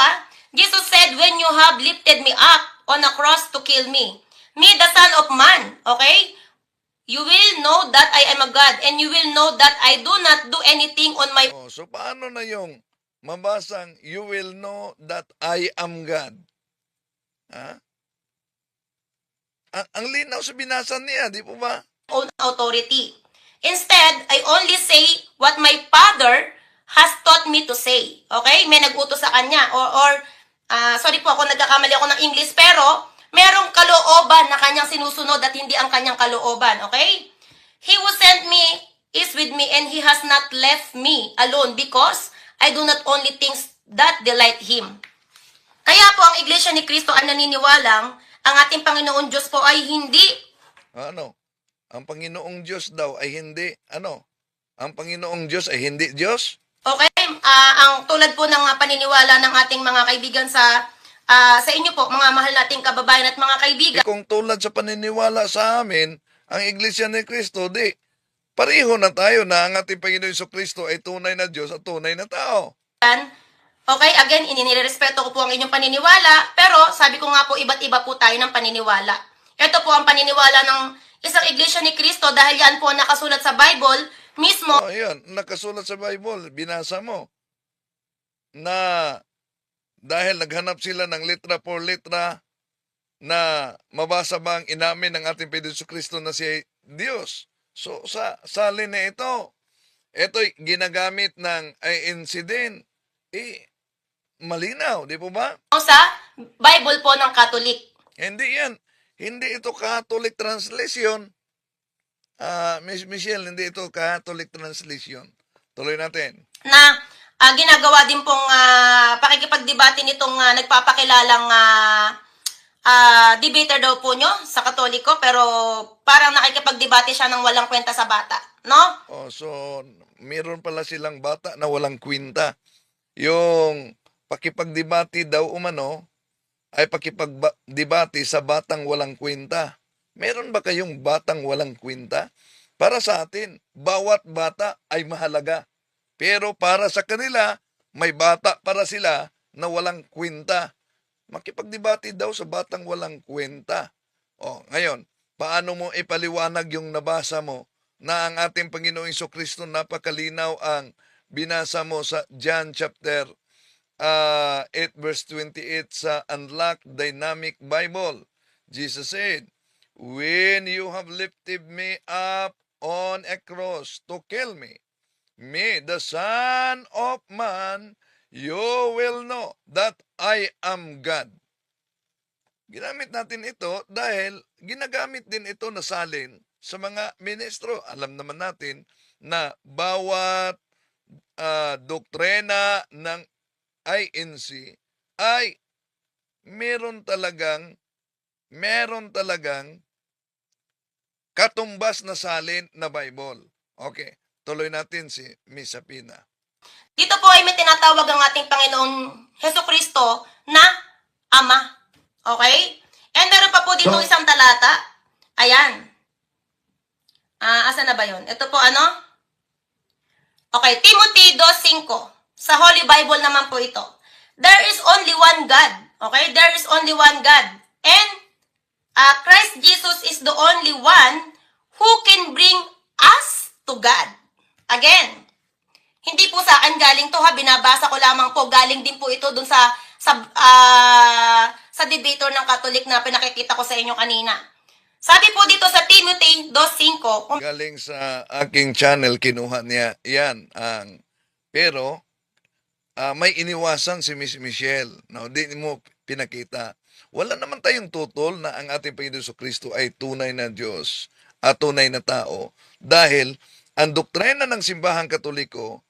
Jesus said, when you have lifted me up on a cross to kill me, the Son of Man, okay? You will know that I am a God, and you will know that I do not do anything on my... Oh, so paano na yung mabasang you will know that I am God? Ha? Ang linaw sa binasa niya, di po ba? own authority. Instead, I only say what my Father has taught me to say. Okay? May nag-utos sa kanya. Sorry po, ako nagkakamali ako ng English, pero merong kalooban na kanyang sinusunod at hindi ang kanyang kalooban. Okay? He who sent me is with me, and He has not left me alone because I do not only things that delight Him. Kaya po ang Iglesia ni Cristo ay naniniwalang ang ating Panginoon Diyos po ay hindi... Ano? Ang Panginoong Diyos daw ay hindi, ano? Ang Panginoong Diyos ay hindi Diyos? Okay? Ang tulad po ng paniniwala ng ating mga kaibigan sa inyo po, mga mahal nating kababayan at mga kaibigan. Kung tulad sa paniniwala sa amin, ang Iglesia ni Cristo, di, pareho na tayo na ang ating Panginoon Kristo ay tunay na Diyos at tunay na tao. Okay, again, inirespeto ko po ang inyong paniniwala, pero sabi ko nga po, iba't iba po tayo ng paniniwala. Ito po ang paniniwala ng isang Iglesia ni Cristo dahil yan po nakasulat sa Bible mismo. Oh, yan, nakasulat sa Bible, binasa mo. Na dahil naghanap sila ng litra por litra na mabasa ba ang inamin ng ating Panginoon Kristo na si Diyos. So, sa salin na ito'y ginagamit ng incident. Malinaw, di po ba? Sa Bible po ng Catholic. Hindi yan. Hindi ito Catholic translation. Miss Michelle, hindi ito Catholic translation. Tuloy natin. Na ginagawa din pong pakikipagdebate nitong nagpapakilalang debater daw po nyo sa Katoliko, pero parang nakikipagdebate siya ng walang kwenta sa bata. No? Oh, so, meron pala silang bata na walang kwenta. Yung pakipagdebate daw umano ay pakipagdebate sa batang walang kwenta. Meron ba kayong batang walang kwenta? Para sa atin, bawat bata ay mahalaga. Pero para sa kanila, may bata para sila na walang kwenta. Makipagdebate daw sa batang walang kwenta. O, ngayon, paano mo ipaliwanag yung nabasa mo na ang ating Panginoong Kristo napakalinaw ang binasa mo sa John chapter 8 verse 28 sa Unlocked Dynamic Bible. Jesus said, when you have lifted me up on a cross to kill me, the Son of Man, you will know that I am God. Ginamit natin ito dahil ginagamit din ito na salin sa mga ministro. Alam naman natin na bawat doktrina ng INC ay meron talagang katumbas na salin na Bible. Okay, tuloy natin si Miss Sapina. Dito po ay may tinatawag ang ating Panginoong Hesukristo na Ama. Okay? And meron pa po dito isang talata. Ayan. Asa na ba yun? Ito po ano? Okay, Timothy 2:5. Sa Holy Bible naman po ito. There is only one God. Okay? There is only one God. And Christ Jesus is the only one who can bring us to God. Again, hindi po sa akin galing to ha, binabasa ko lamang po, galing din po ito dun sa debater ng Catholic na pinakikita ko sa inyo kanina. Sabi po dito sa Timothy 2:5, Galing sa aking channel, kinuha niya yan. Pero, may iniwasan si Miss Michelle. No, di mo pinakita. Wala naman tayong tutol na ang ating Panginoon Kristo ay tunay na Diyos at tunay na tao. Dahil ang doktrina ng simbahang Katoliko,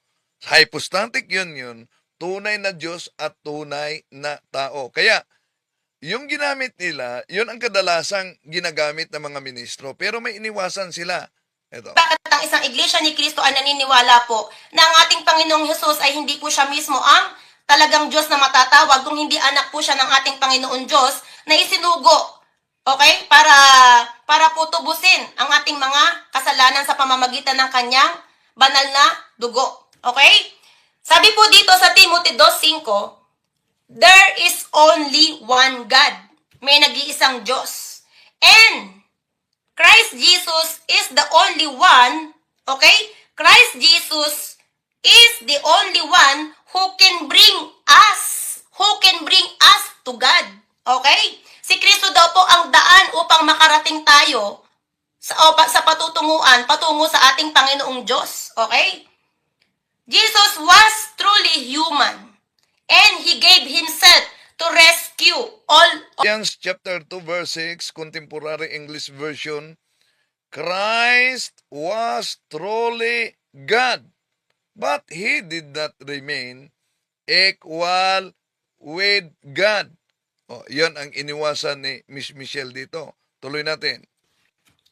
hypostatic union, tunay na Diyos at tunay na tao. Kaya, yung ginamit nila, yun ang kadalasang ginagamit ng mga ministro. Pero may iniwasan sila. Ito. Bakit ang isang iglesia ni Kristo ay naniniwala po na ang ating Panginoong Hesus ay hindi po siya mismo ang talagang Diyos na matatawag, kung hindi anak po siya ng ating Panginoon Diyos na isinugo, okay? Para po tubusin ang ating mga kasalanan sa pamamagitan ng kanyang banal na dugo. Okay? Sabi po dito sa Timothy 2:5, there is only one God. May nag-iisang Diyos. And Christ Jesus is the only one, okay? Christ Jesus is the only one who can bring us to God. Okay? Si Kristo daw po ang daan upang makarating tayo sa patutunguan, patungo sa ating Panginoong Diyos. Okay? Jesus was truly human and He gave Himself to rescue all. Philippians chapter 2 verse 6, Contemporary English Version, Christ was truly God, but He did not remain equal with God. Yan ang iniwasan ni Miss Michelle dito. Tuloy natin.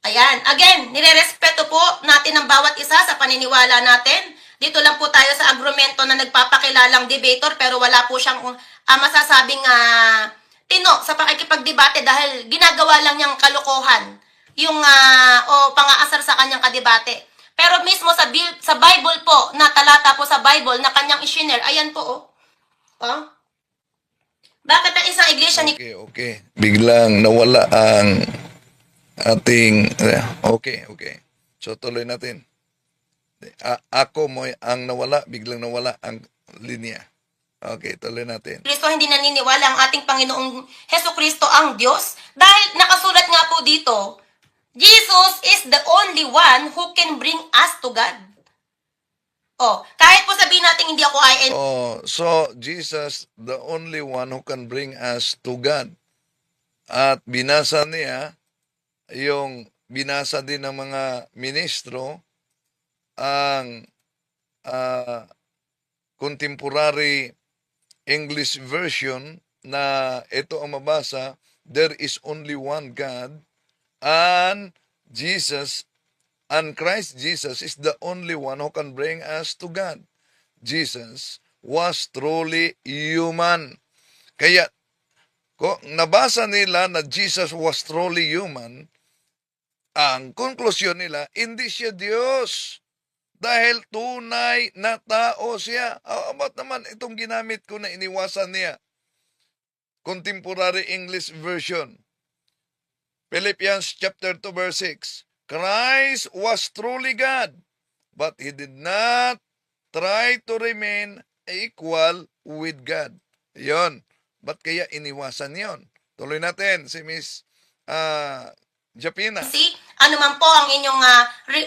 Ayan. Again, nirerespeto po natin ang bawat isa sa paniniwala natin. Dito lang po tayo sa agrumento na nagpapakilalang debater pero wala po siyang masasabing tino sa pakikipagdebate dahil ginagawa lang niyang kalokohan yung pang-aasar sa kanyang kadebate. Pero mismo sa Bible po, na talata po sa Bible na kanyang ishiner, ayan po Bakit ang isang iglesia ni... Okay. Biglang nawala ang ating... Okay. So, tuloy natin. Ako mo ang nawala, biglang nawala ang linya. Okay, tuloy natin. Kristo hindi naniniwala ang ating Panginoong Hesus Kristo ang Diyos dahil nakasulat nga po dito, Jesus is the only one who can bring us to God. Kahit po sabihin natin hindi ako so Jesus, the only one who can bring us to God. At binasa niya, yung binasa din ng mga ministro, ang contemporary English version na ito ang mabasa, there is only one God, and Jesus and Christ Jesus is the only one who can bring us to God. Jesus was truly human. Kaya, kung nabasa nila na Jesus was truly human, ang konklusyon nila, hindi siya Diyos. Dahil tunay na tao siya. Ba't naman itong ginamit ko na iniwasan niya? Contemporary English Version. Philippians chapter 2 verse 6. Christ was truly God, but He did not try to remain equal with God. Yon. Ba't kaya iniwasan yon? Tuloy natin si Miss Japina. See, ano man po ang inyong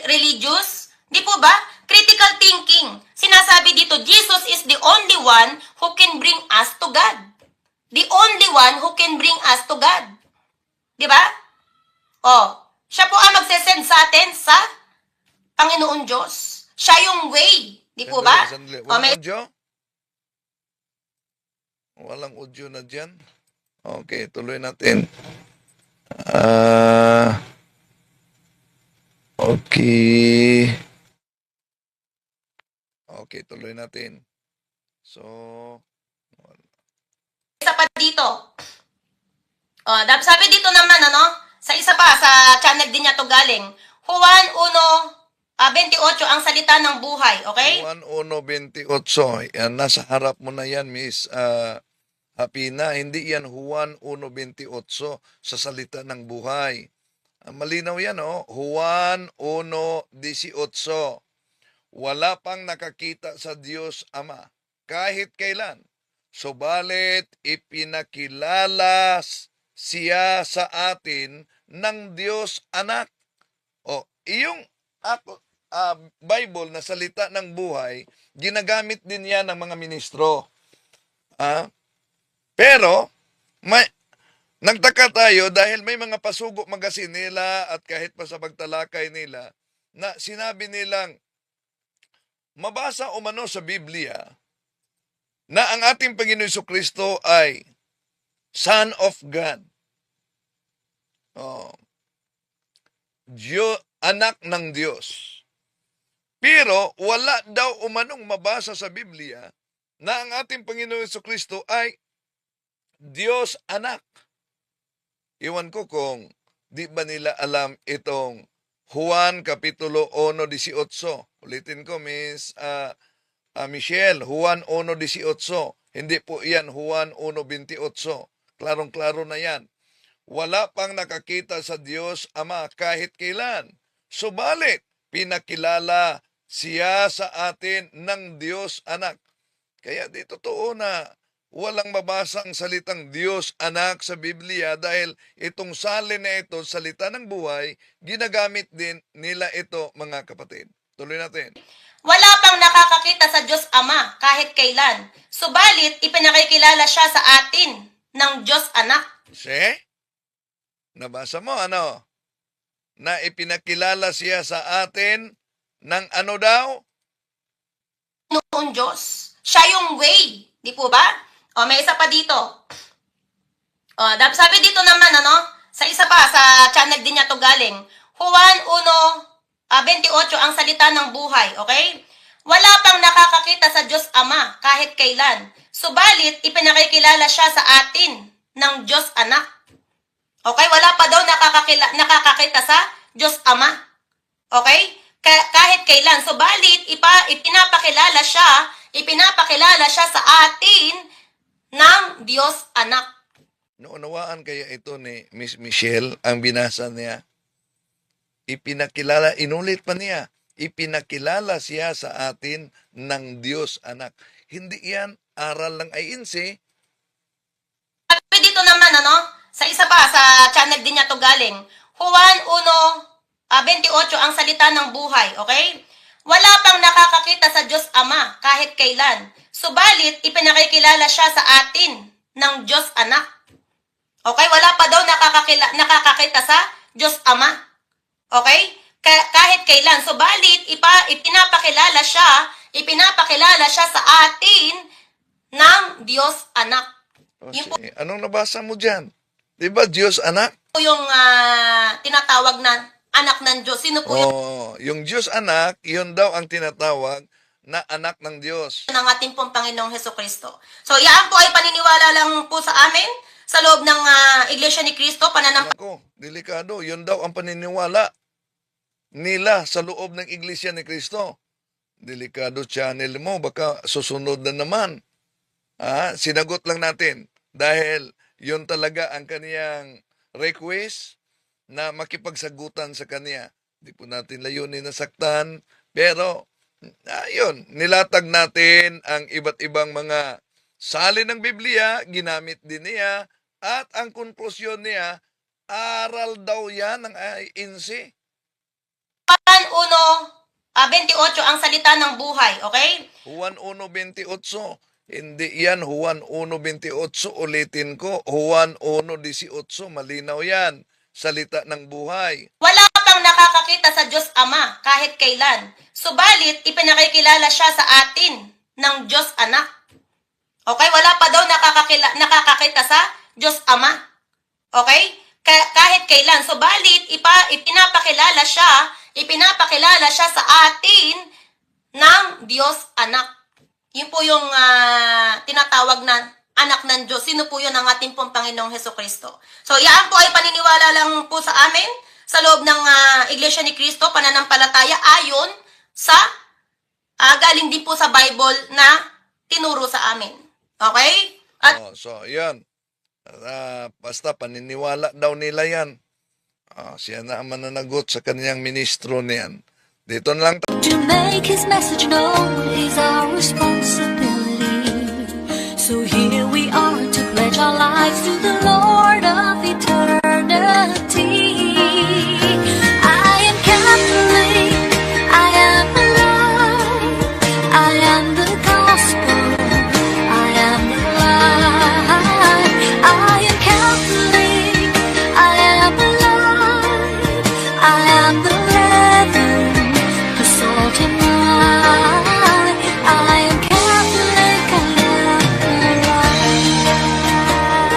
religious, di po ba? Critical thinking. Sinasabi dito, Jesus is the only one who can bring us to God. The only one who can bring us to God. Di ba? Siya po ang magsesend sa atin sa Panginoon Diyos. Siya yung way. Di po ba? Walang audio? Walang audio na dyan? Okay, tuloy natin. Okay. Okay, tuloy natin. So, isa pa dito. Sabi dito naman, sa isa pa, sa channel din niya to galing. Juan 1:28 ang salita ng buhay, okay? Juan 1:28. Yan, nasa harap mo na yan, Miss Hapina. Hindi yan Juan 1:28 sa salita ng buhay. Malinaw yan, Juan 1:18. Wala pang nakakita sa Diyos Ama kahit kailan. Subalit ipinakilala siya sa atin ng Diyos Anak. Iyong ako, Bible na salita ng buhay, ginagamit din yan ng mga ministro. Pero, nagtaka tayo dahil may mga pasugo magasin nila at kahit pa sa pagtalakay nila na sinabi nilang mabasa umano sa Biblia na ang ating Panginoon Jesucristo ay Son of God. Anak ng Diyos. Pero wala daw umanong mabasa sa Biblia na ang ating Panginoon Jesucristo ay Diyos anak. Iwan ko kung di ba nila alam itong Juan Kapitulo 1:18. Ulitin ko, Miss Michelle, Juan 1:18. Hindi po yan Juan 1:28. Klarong-klaro na yan. Wala pang nakakita sa Diyos Ama kahit kailan. Subalit, pinakilala siya sa atin ng Diyos Anak. Kaya di totoo na walang mabasang salitang Diyos Anak sa Biblia dahil itong salin na ito, salita ng buhay, ginagamit din nila ito, mga kapatid. Tuloy natin. Wala pang nakakakita sa Diyos Ama kahit kailan. Subalit, ipinakikilala siya sa atin ng Diyos Anak. Nabasa mo, ano? Na ipinakilala siya sa atin ng ano daw? Noong Diyos. Siya yung way. Di po ba? May isa pa dito. Sabi dito naman, sa isa pa, sa channel din niya to galing. Juan 1:28 ang salita ng buhay, okay? Wala pang nakakakita sa Diyos Ama kahit kailan. Subalit, ipinakikilala siya sa atin ng Diyos Anak. Okay? Wala pa daw nakakakita sa Diyos Ama. Okay? Kahit kailan. Subalit, ipinapakilala siya sa atin ng Diyos Anak. Naunawaan kaya ito ni Miss Michelle ang binasa niya? Ipinakilala, inulit pa niya, ipinakilala siya sa atin ng Diyos Anak. Hindi yan aral ng INC. Sabi dito naman, sa isa pa, sa channel din niya to galing. Juan 1:28 ang salita ng buhay, okay? Wala pang nakakakita sa Diyos Ama kahit kailan. Subalit, ipinakikilala siya sa atin ng Diyos Anak. Okay? Wala pa daw nakakakita sa Diyos Ama. Okay? Kahit kailan. Subalit, ipinapakilala siya sa atin ng Diyos Anak. Yun po Anong nabasa mo dyan? Diba Diyos Anak? yung tinatawag na anak ng Diyos. Sino po Yung Diyos Anak, yun daw ang tinatawag na anak ng Diyos. ng ating pong Panginoong Hesukristo. So, yan po ay paniniwala lang po sa amin sa loob ng Iglesia ni Cristo, Ako, delikado. Yun daw ang paniniwala nila sa loob ng Iglesia ni Cristo. Delikado channel mo, baka susunod na naman. Sinagot lang natin dahil yun talaga ang kaniyang request na makipagsagutan sa kanya. Di po natin layunin na saktan, pero yun, nilatag natin ang iba't ibang mga salin ng Biblia, ginamit din niya, at ang konklusyon niya, aral daw yan ng INC. Juan 1:28 ang salita ng buhay, okay? Juan 1:28. Hindi yan Juan 1:28. Ulitin ko, Juan 1:18. Malinaw yan. Salita ng buhay. Wala pang nakakakita sa Diyos Ama kahit kailan. Subalit, ipinakikilala siya sa atin ng Diyos Anak. Okay? Wala pa daw nakakakita sa Diyos Ama. Okay? Kahit kailan. Subalit, ipinapakilala siya sa atin ng Diyos Anak. Yun po yung tinatawag na anak ng Diyos. Sino po yun ang ating pong Panginoong Hesukristo? So, yan po ay paniniwala lang po sa amin sa loob ng Iglesia ni Cristo, pananampalataya ayon sa galing din po sa Bible na tinuro sa amin. Okay? At So, yan. Basta paniniwala daw nila yan. Siya na ang mananagot sa kaniyang ministro niyan. Dito na lang. To make his message known is our responsibility. So here we are to pledge our lives to the Lord.